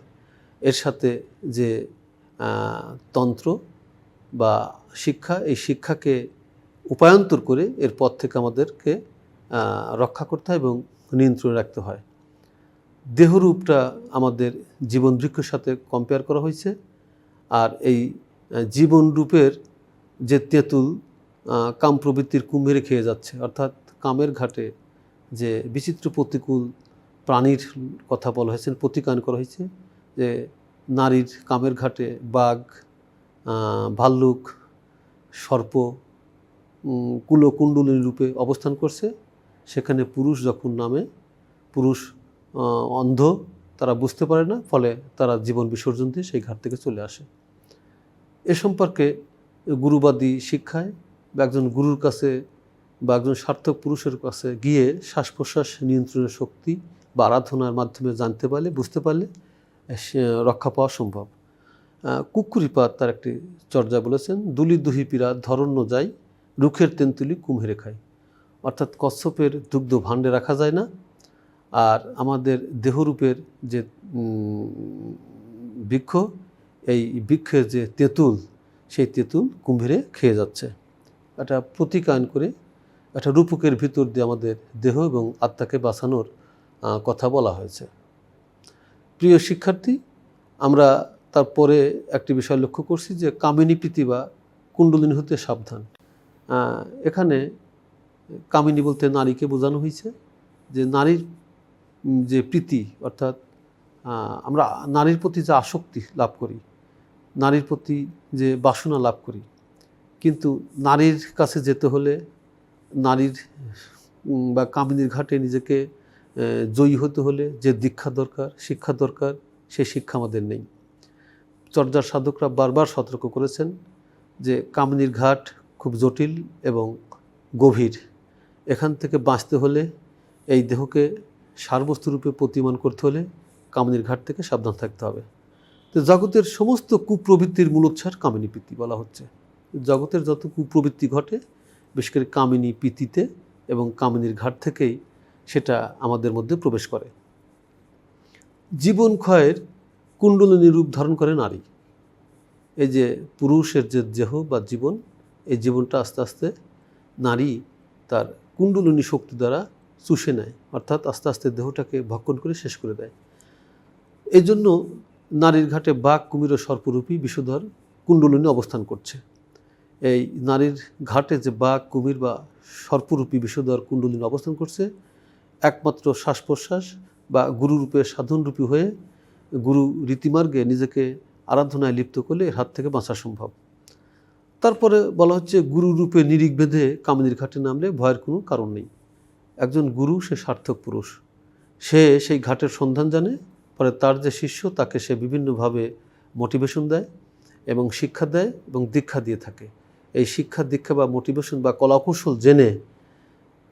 এর সাথে যে তন্ত্র বা শিক্ষা, এই শিক্ষাকে উপায়ন্তর করে এর পথ থেকে আমাদেরকে রক্ষা করতে হয় এবং নিয়ন্ত্রণে রাখতে হয়। দেহরূপটা আমাদের জীবন বৃক্ষের সাথে কম্পেয়ার করা হয়েছে। আর এই জীবন রূপের যে তেঁতুল কাম প্রবৃত্তির কুম্ভীরে খেয়ে যাচ্ছে, অর্থাৎ কামের ঘাটে যে বিচিত্র প্রতিকূল প্রাণীর কথা বলা হয়েছে, প্রতিকায়ন করা হয়েছে, যে নারীর কামের ঘাটে বাঘ, ভাল্লুক, সর্প, কুণ্ডলিনী রূপে অবস্থান করছে। সেখানে পুরুষ যখন নামে, পুরুষ অন্ধ, তারা বুঝতে পারে না, ফলে তারা জীবন বিসর্জন দিয়ে সেই ঘাট থেকে চলে আসে। এ সম্পর্কে গুরুবাদী শিক্ষায় বা একজন গুরুর কাছে বা একজন সার্থক পুরুষের কাছে গিয়ে শ্বাস প্রশ্বাস নিয়ন্ত্রণের শক্তি বা আরাধনার মাধ্যমে জানতে পারলে, বুঝতে পারলে রক্ষা পাওয়া সম্ভব। কুক্কুরিপাত তার একটি চর্যা বলেছেন, দুলি দুহি পীড়া ধরন্য যায়, রুখের তেন্তুলি কুমহেরে খায়। অর্থাৎ কচ্ছপের দুগ্ধ ভাণ্ডে রাখা যায় না, আর আমাদের দেহরূপের যে বৃক্ষ, এই বৃক্ষের যে তেঁতুল, সেই তেঁতুল কুম্ভীরে খেয়ে যাচ্ছে। এটা প্রতিকায়ন করে একটা রূপকের ভিতর দিয়ে আমাদের দেহ এবং আত্মাকে বাঁচানোর কথা বলা হয়েছে। প্রিয় শিক্ষার্থী, আমরা তারপরে একটি বিষয় লক্ষ্য করছি যে কামিনী প্রীতি বা কুণ্ডলিনী হতে সাবধান। এখানে কামিনী বলতে নারীকে বোঝানো হয়েছে, যে নারীর যে প্রীতি, অর্থাৎ আমরা নারীর প্রতি যে আসক্তি লাভ করি, নারীর প্রতি যে বাসনা লাভ করি, কিন্তু নারীর কাছে যেতে হলে, নারীর বা কামিনীর ঘাটে নিজেকে জয়ী হতে হলে যে দীক্ষা দরকার, শিক্ষা দরকার, সেই শিক্ষা আমাদের নেই। চর্যার সাধকরা বারবার সতর্ক করেছেন যে কামিনীর ঘাট খুব জটিল এবং গভীর। এখান থেকে বাঁচতে হলে, এই দেহকে সারবস্তুরূপে প্রতিমান করতে হলে কামিনীর ঘাট থেকে সাবধান থাকতে হবে। তো জগতের সমস্ত কুপ্রবৃত্তির মূলোচ্ছাস কামিনী প্রীতি বলা হচ্ছে। জগতের যত কুপ্রবৃত্তি ঘটে, বিশেষ করে কামিনী প্রীতিতে এবং কামিনীর ঘাট থেকেই সেটা আমাদের মধ্যে প্রবেশ করে। জীবন ক্ষয়ের কুণ্ডলিনী রূপ ধারণ করে নারী। এই যে পুরুষের যে দেহ বা জীবন, এই জীবনটা আস্তে আস্তে নারী তার কুণ্ডলিনী শক্তি দ্বারা চুষে নেয়, অর্থাৎ আস্তে আস্তে দেহটাকে ভক্ষণ করে শেষ করে দেয়। এই জন্য নারীর ঘাটে বাঘ, কুমির ও সর্পরূপী বিষধর কুণ্ডলিনী অবস্থান করছে। এই নারীর ঘাটে যে বাঘ, কুমির বা সর্পরূপী বিষধর কুণ্ডলিনী অবস্থান করছে, একমাত্র শ্বাস প্রশ্বাস বা গুরুরূপে সাধনরূপী হয়ে গুরু রীতিমার্গে নিজেকে আরাধনায় লিপ্ত করলে এর হাত থেকে বাঁচা সম্ভব। তারপরে বলা হচ্ছে, গুরুরূপে নিরিখ বেঁধে কামিনীর ঘাটে নামলে ভয়ের কোনো কারণ নেই। একজন গুরু, সে সার্থক পুরুষ, সে সেই ঘাটের সন্ধান জানে, পরে তার যে শিষ্য তাকে সে বিভিন্নভাবে মোটিভেশন দেয় এবং শিক্ষা দেয় এবং দীক্ষা দিয়ে থাকে। এই শিক্ষা, দীক্ষা বা মোটিভেশন বা কলাকৌশল জেনে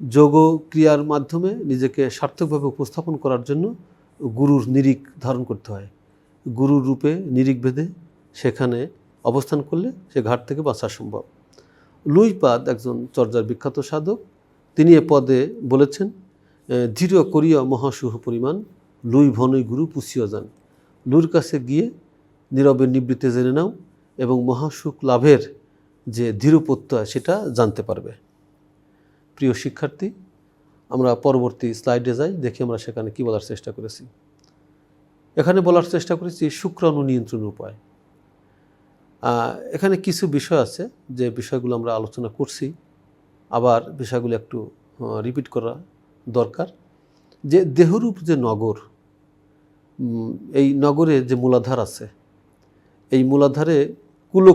যোগ ক্রিয়ার মাধ্যমে নিজেকে সার্থকভাবে উপস্থাপন করার জন্য গুরুর নিরিখ ধারণ করতে হয়। গুরুর রূপে নিরিখ বেঁধে সেখানে অবস্থান করলে সে ঘাট থেকে বাঁচা সম্ভব। লুইপাদ একজন চর্যার বিখ্যাত সাধক, তিনি এ পদে বলেছেন, ধীর করিয়া মহাসুহ পরিমাণ, লুই ভনই গুরু পুষিয়া যান। লুর কাছে গিয়ে নীরবে নিবৃত্তে জেনে নাও এবং মহাসুখ লাভের যে দৃঢ় প্রত্যয়, সেটা জানতে পারবে। প্রিয় শিক্ষার্থী, আমরা পরবর্তী স্লাইডে যাই, দেখি আমরা সেখানে কি বলার চেষ্টা করেছি। এখানে বলার চেষ্টা করেছি শুক্রাণু নিয়ন্ত্রণ উপায়। এখানে কিছু বিষয় আছে যে বিষয়গুলো আমরা আলোচনা করছি, আবার বিষয়গুলো একটু রিপিট করা দরকার। যে দেহরূপ যে নগর, এই নগরে যে মূলাধার আছে, এই মূলাধারে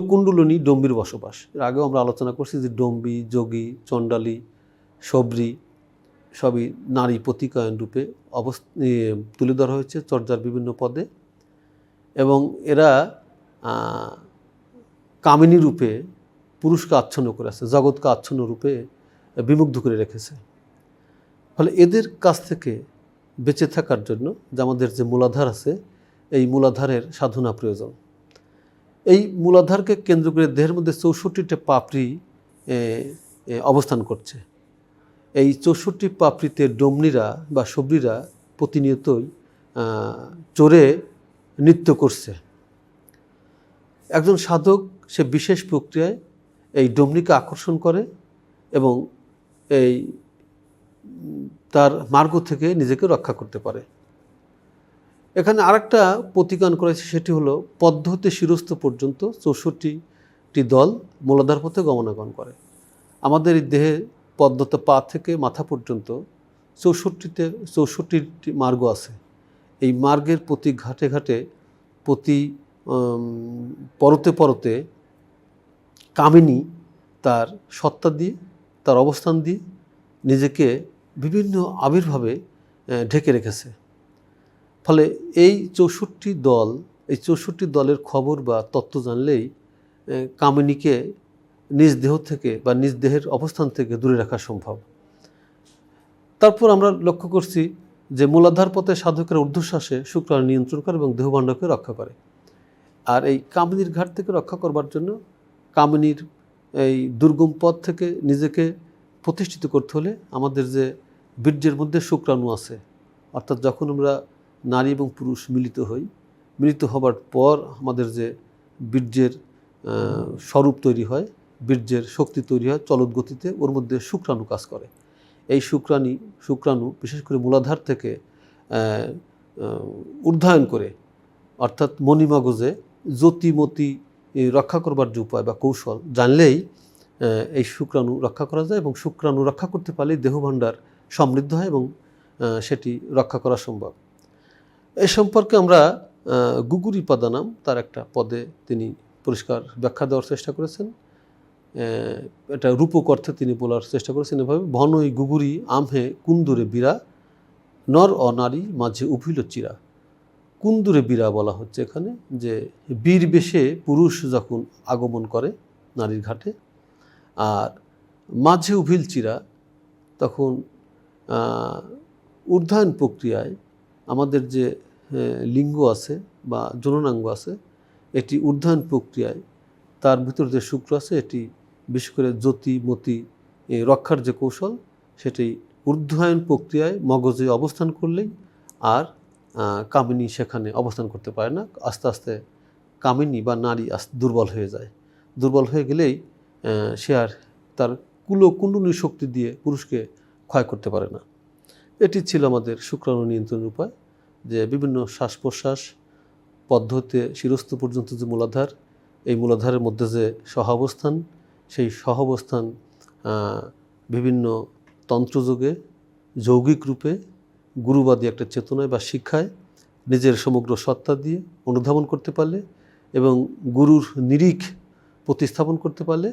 কুণ্ডলিনী ডম্বির বসবাস। এর আগেও আমরা আলোচনা করছি যে ডম্বি, যোগী, চণ্ডালী, শবরী সবই নারী প্রতিকায়ন রূপে তুলে ধরা হয়েছে চর্যার বিভিন্ন পদে, এবং এরা কামিনী রূপে পুরুষকে আচ্ছন্ন করে আছে, জগৎকে আচ্ছন্ন রূপে বিমুগ্ধ করে রেখেছে। ফলে এদের কাছ থেকে বেঁচে থাকার জন্য যে আমাদের যে মূলাধার আছে, এই মূলাধারের সাধনা প্রয়োজন। এই মূলাধারকে কেন্দ্র করে দেহের মধ্যে 64টা পাপড়ি অবস্থান করছে। এই 64 পাপড়িতে ডমনীরা বা শবরীরা প্রতিনিয়তই চড়ে নৃত্য করছে। একজন সাধক সে বিশেষ প্রক্রিয়ায় এই ডমনীকে আকর্ষণ করে এবং এই তার মার্গ থেকে নিজেকে রক্ষা করতে পারে। এখানে আরেকটা প্রতিকান করেছে, সেটি হলো পদ্ম হতে শিরস্থ পর্যন্ত 64টি দল মূলাধার পথে গমনাগমন করে। আমাদের এই দেহে পদ্মতে পা থেকে মাথা পর্যন্ত 64টি মার্গ আছে। এই মার্গের প্রতি ঘাটে ঘাটে, প্রতি পরতে পরতে কামিনী তার সত্তা দিয়ে, তার অবস্থান দিয়ে নিজেকে বিভিন্ন আবির্ভাবে ঢেকে রেখেছে। ফলে এই 64 দলের খবর বা তত্ত্ব জানলেই কামিনীকে নিজ দেহ থেকে বা নিজ দেহের অবস্থান থেকে দূরে রাখা সম্ভব। তারপর আমরা লক্ষ্য করছি যে মূলাধার পথে সাধকের ঊর্ধ্বশ্বাসে শুক্রাণু নিয়ন্ত্রণ করে এবং দেহভাণ্ডকে রক্ষা করে। আর এই কামিনীর ঘাট থেকে রক্ষা করবার জন্য কামিনীর এই দুর্গম পথ থেকে নিজেকে প্রতিষ্ঠিত করতে হলে আমাদের যে বীর্যের মধ্যে শুক্রাণু আছে, অর্থাৎ যখন আমরা নারী এবং পুরুষ মিলিত হই, মিলিত হবার পর আমাদের যে বীর্যের স্বরূপ তৈরি হয়, বীর্যের শক্তি তৈরি হয় চলৎ গতিতে, ওর মধ্যে শুক্রাণু কাজ করে। এই শুক্রাণু বিশেষ করে মূলাধার থেকে ঊর্ধ্বায়ন করে, অর্থাৎ মণিমগজে জ্যোতিমতি রক্ষা করবার যে উপায় বা কৌশল জানলেই এই শুক্রাণু রক্ষা করা যায়, এবং শুক্রাণু রক্ষা করতে পারলেই দেহভাণ্ডার সমৃদ্ধ হয় এবং সেটি রক্ষা করা সম্ভব। এই সম্পর্কে আমরা গুগুরি পাদানাম তার একটা পদে তিনি পরিষ্কার ব্যাখ্যা দেওয়ার চেষ্টা করেছেন। এটা রূপক অর্থে তিনি বলার চেষ্টা করেছেন এভাবে: ভনই গুগুরি আমহে কুন্দুরে বীরা, নর ও নারী মাঝে উভিল চিরা। কুন্দুরে বীরা বলা হচ্ছে এখানে যে বীর বেশে পুরুষ যখন আগমন করে নারীর ঘাটে, আর মাঝে উভিল চিরা তখন ঊর্ধ্বায়ন প্রক্রিয়ায় আমাদের যে লিঙ্গ আছে বা জননাঙ্গ আছে, এটি ঊর্ধ্বায়ন প্রক্রিয়ায় তার ভিতর যে শুক্র আছে, এটি বিশেষ করে জ্যোতিমতি রক্ষার যে কৌশল, সেটি ঊর্ধ্বায়ন প্রক্রিয়ায় মগজে অবস্থান করলেই আর কামিনী সেখানে অবস্থান করতে পারে না। আস্তে আস্তে কামিনী বা নারী দুর্বল হয়ে যায়। দুর্বল হয়ে গেলেই সে আর তার কুণ্ডলী শক্তি দিয়ে পুরুষকে ক্ষয় করতে পারে না। এটি ছিল আমাদের শুক্রাণু নিয়ন্ত্রণের উপায়, যে বিভিন্ন শ্বাস প্রশ্বাস পদ্ধতিতে শিরস্থ পর্যন্ত যে মূলাধার, এই মূলাধারের মধ্যে যে সহাবস্থান, সেই সহাবস্থান বিভিন্ন তন্ত্রযোগে যৌগিক রূপে গুরুবাদী একটা চেতনায় বা শিক্ষায় নিজের সমগ্র সত্তা দিয়ে অনুধাবন করতে পারলে এবং গুরুর নিরিখ প্রতিস্থাপন করতে পারলে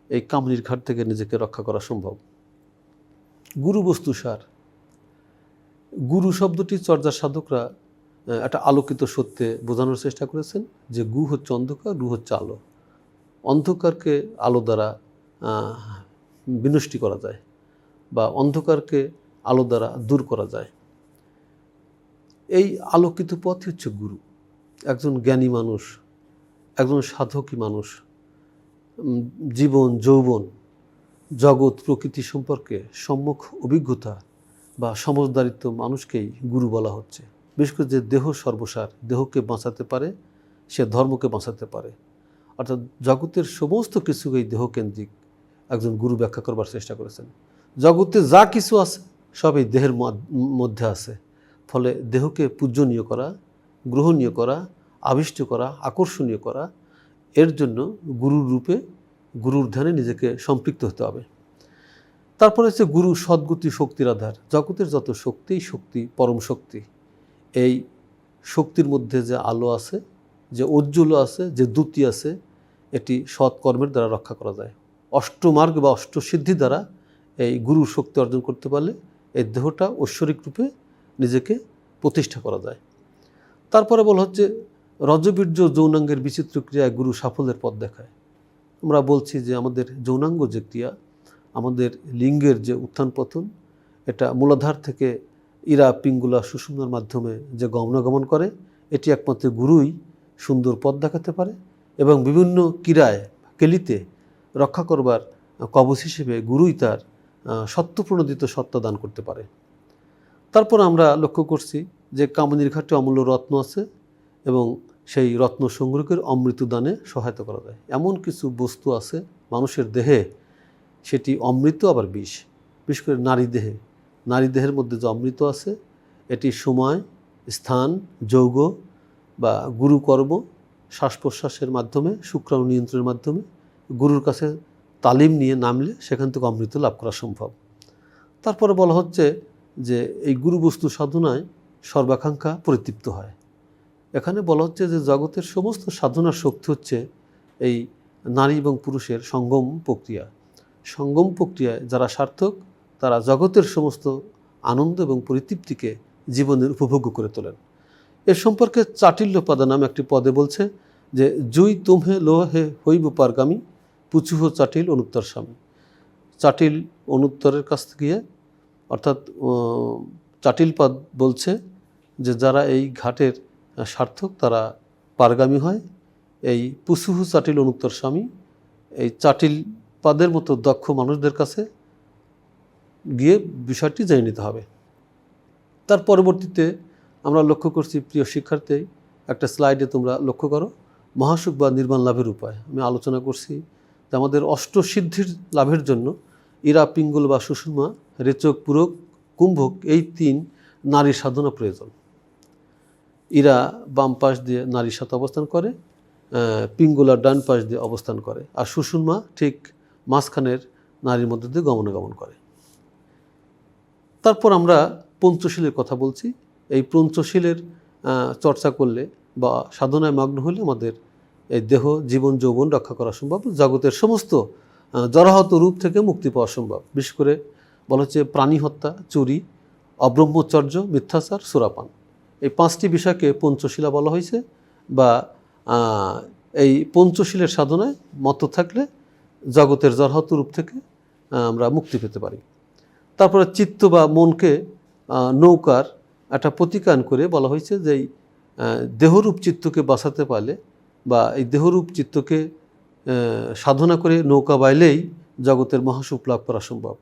এই কামিনীর ঘাট থেকে নিজেকে রক্ষা করা সম্ভব। গুরু বস্তু সার। গুরু শব্দটি চর্যার সাধকরা একটা আলোকিত সত্যে বোঝানোর চেষ্টা করেছেন যে গু হচ্ছে অন্ধকার, রু হচ্ছে আলো। অন্ধকারকে আলো দ্বারা বিনষ্টি করা যায় বা অন্ধকারকে আলো দ্বারা দূর করা যায়। এই আলোকিত পথই হচ্ছে গুরু। একজন জ্ঞানী মানুষ, একজন সাধকী মানুষ জীবন, যৌবন, জগৎ, প্রকৃতি সম্পর্কে সম্যক অভিজ্ঞতা বা সমজদারিত্ব মানুষকেই গুরু বলা হচ্ছে। বিশেষ করে যে দেহ সর্বসার, দেহকে বাঁচাতে পারে, সে ধর্মকে বাঁচাতে পারে। অর্থাৎ জগতের সমস্ত কিছুকেই দেহকেন্দ্রিক একজন গুরু ব্যাখ্যা করবার চেষ্টা করেছেন। জগতে যা কিছু আছে সব এই দেহের মধ্যে আছে। ফলে দেহকে পূজনীয় করা, গ্রহণীয় করা, আবিষ্ট করা, আকর্ষণীয় করা, এর জন্য গুরুর রূপে, গুরুর ধ্যানে নিজেকে সম্পৃক্ত হতে হবে। তারপরে হচ্ছে গুরু সদ্গতি শক্তির আধার। জগতের যত শক্তি, শক্তি পরম শক্তি। এই শক্তির মধ্যে যে আলো আছে, যে উজ্জ্বল আছে, যে দ্যুতি আছে, এটি সৎকর্মের দ্বারা রক্ষা করা যায়। অষ্টমার্গ বা অষ্টসিদ্ধি দ্বারা এই গুরুর শক্তি অর্জন করতে পারলে এই দেহটা ঐশ্বরিক রূপে নিজেকে প্রতিষ্ঠা করা যায়। তারপরে বলা হচ্ছে রজবীর্য যৌনাঙ্গের বিচিত্র ক্রিয়ায় গুরু সাফল্যের পথ দেখায়। আমরা বলছি যে আমাদের যৌনাঙ্গ যে ক্রিয়া, আমাদের লিঙ্গের যে উত্থান পতন, এটা মূলাধার থেকে ইরা, পিঙ্গুলা, সুষুম্নার মাধ্যমে যে গমনাগমন করে, এটি একমাত্র গুরুই সুন্দর পথ দেখাতে পারে এবং বিভিন্ন ক্রীড়ায় কেলিতে রক্ষা করবার কবচ হিসেবে গুরুই তার সত্যপ্রণোদিত সত্তা দান করতে পারে। তারপর আমরা লক্ষ্য করছি যে কামিনীর ঘাটে অমূল্য রত্ন আছে এবং সেই রত্ন সংগ্রহের অমৃত দানে সহায়তা করা যায়। এমন কিছু বস্তু আছে মানুষের দেহে, সেটি অমৃত আবার বিষ। বিশেষ করে নারী দেহের মধ্যে যে অমৃত আছে, এটি সময়, স্থান, যৌগ বা গুরুকর্ম, শ্বাস প্রশ্বাসের মাধ্যমে, শুক্রাণু নিয়ন্ত্রণের মাধ্যমে গুরুর কাছে তালিম নিয়ে নামলে সেখান থেকে অমৃত লাভ করা সম্ভব। তারপরে বলা হচ্ছে যে এই গুরুবস্তু সাধনায় সর্বাকাঙ্ক্ষা পরিতৃপ্ত হয়। এখানে বলা হচ্ছে যে জগতের সমস্ত সাধনার শক্তি হচ্ছে এই নারী এবং পুরুষের সঙ্গম প্রক্রিয়া। সঙ্গম প্রক্রিয়ায় যারা সার্থক, তারা জগতের সমস্ত আনন্দ এবং পরিতৃপ্তিকে জীবনের উপভোগ্য করে তোলেন। এর সম্পর্কে চাটিল্য পাদা নামে একটি পদে বলছে যে জুই তুমহে লোহে হইব পারগামী, পুচুহ চাটিল অনুত্তর স্বামী। চাটিল অনুত্তরের কাছ থেকে গিয়ে, অর্থাৎ চাটিলপাদ বলছে যে যারা এই ঘাটের সার্থক তারা পারগামী হয়। এই পুসুহু চাটিল অনুত্তর স্বামী এই চাটিলপাদের মতো দক্ষ মানুষদের কাছে গিয়ে বিষয়টি জেনে নিতে হবে। তার পরবর্তীতে আমরা লক্ষ্য করছি, প্রিয় শিক্ষার্থী, একটা স্লাইডে তোমরা লক্ষ্য করো, মহাসুখ বা নির্বাণ লাভের উপায় আমি আলোচনা করছি যে আমাদের অষ্টসিদ্ধির লাভের জন্য ইরা, পিঙ্গল বা সুষুম্না, রেচক, পূরক, কুম্ভক এই 3 নারীর সাধনা প্রয়োজন। ইরা বাম পাশ দিয়ে নারীর সাথে অবস্থান করে, পিঙ্গলা ডান পাশ দিয়ে অবস্থান করে, আর সুষুম্না ঠিক মাঝখানের নারীর মধ্যে দিয়ে গমনাগমন করে। তারপর আমরা পঞ্চশীলের কথা বলছি। এই পঞ্চশীলের চর্চা করলে বা সাধনায় মগ্ন হলে আমাদের এই দেহ, জীবন, যৌবন রক্ষা করা সম্ভব, জগতের সমস্ত জরাহত রূপ থেকে মুক্তি পাওয়া সম্ভব। বিশেষ করে বলা হচ্ছে প্রাণী হত্যা, চুরি, অব্রহ্মচর্য, মিথ্যাচার, সুরাপান, এই 5টি বিষয়কে পঞ্চশীলা বলা হয়েছে। বা এই পঞ্চশীলের সাধনায় মত থাকলে জগতের জরাহত রূপ থেকে আমরা মুক্তি পেতে পারি। তারপরে চিত্ত বা মনকে নৌকার একটা প্রতিকায়ন করে বলা হয়েছে যে এই দেহরূপ চিত্তকে বাঁচাতে পারলে বা এই দেহরূপ চিত্তকে সাধনা করে নৌকা বাইলেই জগতের মহাসুখ লাভ করা সম্ভব।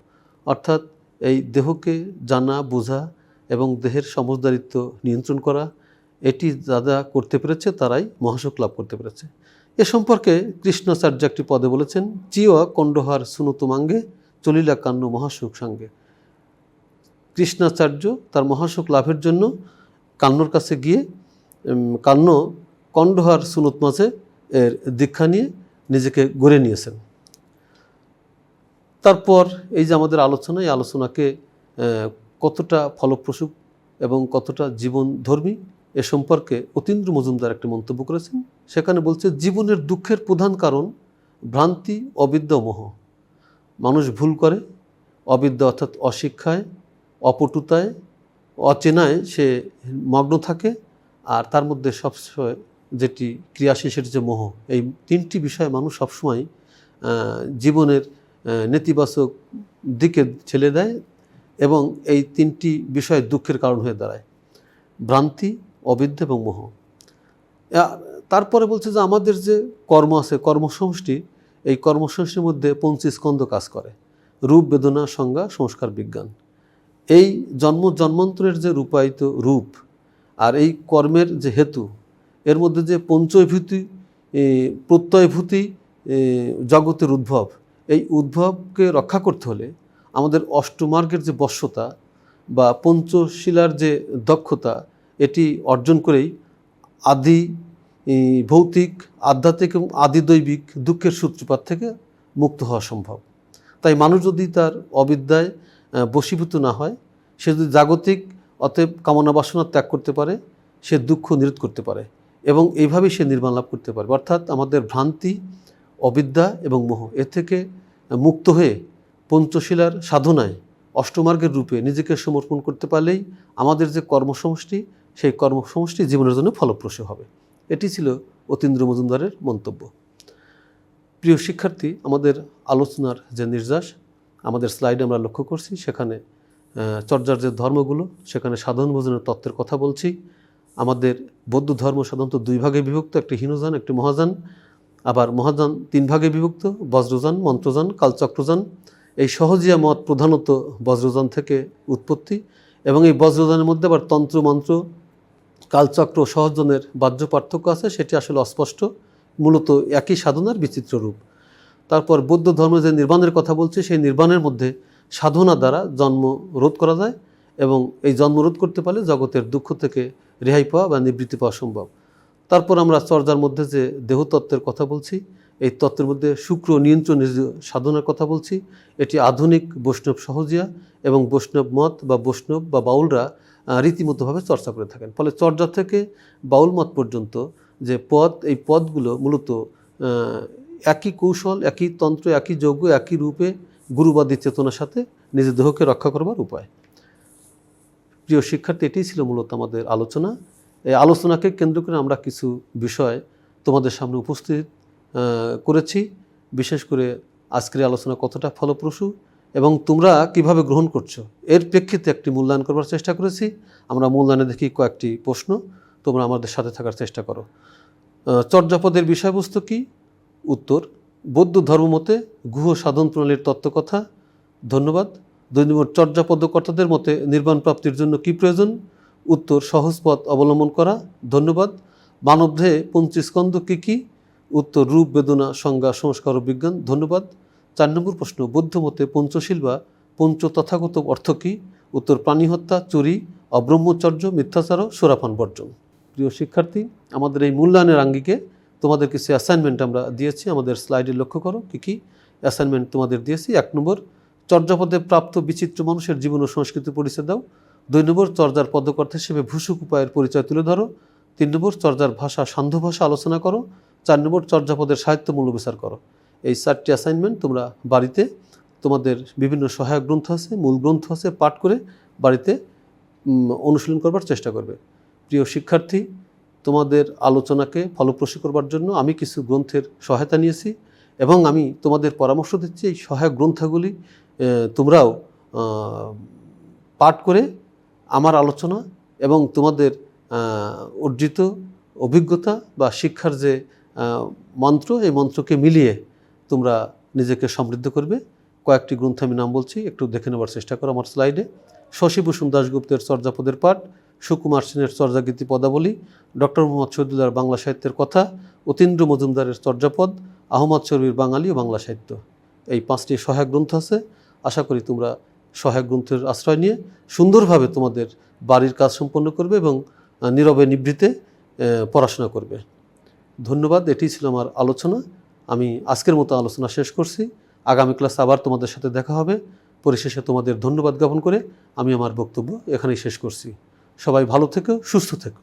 অর্থাৎ এই দেহকে জানা, বোঝা এবং দেহের সমজদারিত্ব নিয়ন্ত্রণ করা, এটি যারা করতে পেরেছে তারাই মহাসুখ লাভ করতে পেরেছে। এ সম্পর্কে কৃষ্ণাচার্য একটি পদে বলেছেন, চিয়া কণ্ডহার সুনতুমাঙ্গে চলিলা কান্ন মহাসুখ সঙ্গে। কৃষ্ণাচার্য তার মহাসুখ লাভের জন্য কান্নর কাছে গিয়ে কণ্ডহার সুনত মাঝে এর দীক্ষা নিয়ে নিজেকে গড়ে নিয়েছেন। তারপর এই যে আমাদের আলোচনা, এই আলোচনাকে কতটা ফলপ্রসূ এবং কতটা জীবনধর্মী এ সম্পর্কে অতীন্দ্র মজুমদার একটি মন্তব্য করেছেন। সেখানে বলছে, জীবনের দুঃখের প্রধান কারণ ভ্রান্তি, অবিদ্যা, মোহ। মানুষ ভুল করে, অবিদ্যা অর্থাৎ অশিক্ষায়, অপটুতায়, অচেনায় সে মগ্ন থাকে, আর তার মধ্যে সবসময় যেটি ক্রিয়াশীল সেটি হচ্ছে মোহ। এই 3টি বিষয়ে মানুষ সবসময় জীবনের নেতিবাচক দিকে ঠেলে দেয় এবং এই 3টি বিষয় দুঃখের কারণ হয়ে দাঁড়ায়, ভ্রান্তি, অবিদ্যা এবং মোহ। তারপরে বলছে যে আমাদের যে কর্ম আছে, কর্মসমষ্টি, এই কর্মসমষ্টির মধ্যে 25 স্কন্ধ কাজ করে, রূপ, বেদনা, সংজ্ঞা, সংস্কার, বিজ্ঞান। এই জন্মান্তরের যে রূপায়িত রূপ আর এই কর্মের যে হেতু, এর মধ্যে যে পঞ্চভূতি, প্রত্যয়ভূতি জগতের উদ্ভব, এই উদ্ভবকে রক্ষা করতে হলে আমাদের অষ্টমার্গের যে বশ্যতা বা পঞ্চশীলার যে দক্ষতা, এটি অর্জন করেই আদি ভৌতিক, আধ্যাত্মিক এবং আদিদৈবিক দুঃখের সূত্রপাত থেকে মুক্ত হওয়া সম্ভব। তাই মানুষ যদি তার অবিদ্যায় বশীভূত না হয়, সে যদি জাগতিক অতএব কামনা বাসনা ত্যাগ করতে পারে, সে দুঃখ নিরোধ করতে পারে এবং এইভাবেই সে নির্বাণ লাভ করতে পারবে। অর্থাৎ আমাদের ভ্রান্তি, অবিদ্যা এবং মোহ এর থেকে মুক্ত হয়ে পঞ্চশীলার সাধনায় অষ্টমার্গের রূপে নিজেকে সমর্পণ করতে পারলেই আমাদের যে কর্মসমষ্টি, সেই কর্মসমষ্টি জীবনের জন্য ফলপ্রসূ হবে। এটি ছিল অতীন্দ্র মজুমদারের মন্তব্য। প্রিয় শিক্ষার্থী, আমাদের আলোচনার যে নির্যাস আমাদের স্লাইডে আমরা লক্ষ্য করছি, সেখানে চর্যার যে ধর্মগুলো, সেখানে সাধন ভোজনের তত্ত্বের কথা বলছি। আমাদের বৌদ্ধ ধর্ম সাধারণত 2 ভাগে বিভক্ত, একটি হীনযান, একটি মহাযান। আবার মহাযান 3 ভাগে বিভক্ত, বজ্রযান, মন্ত্রযান, কালচক্রযান। এই সহজিয়া মত প্রধানত বজ্রযান থেকে উৎপত্তি এবং এই বজ্রযানের মধ্যে আবার তন্ত্র, মন্ত্র, কালচক্র, সহজনের বাহ্য পার্থক্য আছে, সেটি আসলে অস্পষ্ট, মূলত একই সাধনার বিচিত্র রূপ। তারপর বৌদ্ধ ধর্মে যে নির্বাণের কথা বলছে, সেই নির্বাণের মধ্যে সাধনা দ্বারা জন্ম রোধ করা যায় এবং এই জন্ম রোধ করতে পারলে জগতের দুঃখ থেকে রেহাই পাওয়া বা নিবৃত্তি পাওয়া সম্ভব। তারপর আমরা চর্যার মধ্যে যে দেহতত্ত্বের কথা বলছি, এই তত্ত্বের মধ্যে শুক্র নিয়ন্ত্রণ সাধনার কথা বলছি। এটি আধুনিক বৈষ্ণব সহজিয়া এবং বৈষ্ণব মত বা বৈষ্ণব বা বাউলরা রীতিমতোভাবে চর্চা করে থাকেন। ফলে চর্যা থেকে বাউল মত পর্যন্ত যে পদ, এই পদগুলো মূলত একই কৌশল, একই তন্ত্র, একই যজ্ঞ, একই রূপে গুরুবাদী চেতনার সাথে নিজের দেহকে রক্ষা করবার উপায়। প্রিয় শিক্ষার্থী, এটাই ছিল মূলত আমাদের আলোচনা। এই আলোচনাকে কেন্দ্র করে আমরা কিছু বিষয় তোমাদের সামনে উপস্থিত করেছি। বিশেষ করে আজকের আলোচনা কতটা ফলপ্রসূ এবং তোমরা কিভাবে গ্রহণ করছো এর প্রেক্ষিতে একটি মূল্যায়ন করবার চেষ্টা করেছি। আমরা মূল্যায়নে দেখি কয়েকটি প্রশ্ন, তোমরা আমাদের সাথে থাকার চেষ্টা করো। চর্যাপদের বিষয়বস্তু কি? উত্তর, বৌদ্ধ ধর্মমতে গুহ সাধন প্রণালীর তত্ত্বকথা। ধন্যবাদ। 2 নম্বর, চর্যাপদকর্তাদের মতে নির্বাণ প্রাপ্তির জন্য কি প্রয়োজন? উত্তর, সহজ পথ অবলম্বন করা। ধন্যবাদ। মানবদেহে 25 স্কন্ধ কী কী? উত্তর, রূপ, বেদনা, সংজ্ঞা, সংস্কার ও বিজ্ঞান। ধন্যবাদ। 4 নম্বর প্রশ্ন, বৌদ্ধমতে পঞ্চশীল বা পঞ্চ তথাগত অর্থ কী? উত্তর, প্রাণী হত্যা, চুরি, অব্রহ্মচর্য, মিথ্যাচার, সুরাপান বর্জন। প্রিয় শিক্ষার্থী, আমাদের এই মূল্যায়নের আঙ্গিকে তোমাদের কিছু অ্যাসাইনমেন্ট আমরা দিয়েছি। আমাদের স্লাইডে লক্ষ্য করো কী কী অ্যাসাইনমেন্ট তোমাদের দিয়েছি। 1 নম্বর, চর্যাপদে প্রাপ্ত বিচিত্র মানুষের জীবন ও সংস্কৃতির পরিচয় দাও। 2 নম্বর, চর্যার পদকর্তা হিসেবে ভূসুক উপায়ের পরিচয় তুলে ধরো। 3 নম্বর, চর্যার ভাষা সান্ধ্য ভাষা আলোচনা করো। 4 নম্বর, চর্যাপদের সাহিত্য মূল্য বিচার করো। এই 4টি অ্যাসাইনমেন্ট তোমরা বাড়িতে তোমাদের বিভিন্ন সহায়ক গ্রন্থ আছে, মূল গ্রন্থ আছে, পাঠ করে বাড়িতে অনুশীলন করবার চেষ্টা করবে। প্রিয় শিক্ষার্থী, তোমাদের আলোচনাকে ফলপ্রসূ করবার জন্য আমি কিছু গ্রন্থের সহায়তা নিয়েছি এবং আমি তোমাদের পরামর্শ দিচ্ছি এই সহায়ক গ্রন্থগুলি তোমরাও পাঠ করে আমার আলোচনা এবং তোমাদের অর্জিত অভিজ্ঞতা বা শিক্ষার যে মন্ত্র, এই মন্ত্রকে মিলিয়ে তোমরা নিজেকে সমৃদ্ধ করবে। কয়েকটি গ্রন্থ আমি নাম বলছি, একটু দেখে নেওয়ার চেষ্টা করো আমার স্লাইডে। শশীভূষণ দাশগুপ্তের চর্যাপদের পাঠ, সুকুমার সেনের চর্যাগীতি পদাবলী, ডক্টর মোহাম্মদ শহীদুল্লাহর বাংলা সাহিত্যের কথা, অতীন্দ্র মজুমদারের চর্যাপদ, আহমদ শরীফের বাঙালি ও বাংলা সাহিত্য। এই 5টি সহায়ক গ্রন্থ আছে। আশা করি তোমরা সহায়ক গ্রন্থের আশ্রয় নিয়ে সুন্দরভাবে তোমাদের বাড়ির কাজ সম্পন্ন করবে এবং নীরবে নিভৃতে পড়াশোনা করবে। ধন্যবাদ। এটি ছিল আমার আলোচনা। আমি আজকের মতো আলোচনা শেষ করছি। আগামী ক্লাসে আবার তোমাদের সাথে দেখা হবে। পরিশেষে তোমাদের ধন্যবাদ জ্ঞাপন করে আমি আমার বক্তব্য এখানেই শেষ করছি। সবাই ভালো থেকো, সুস্থ থেকো।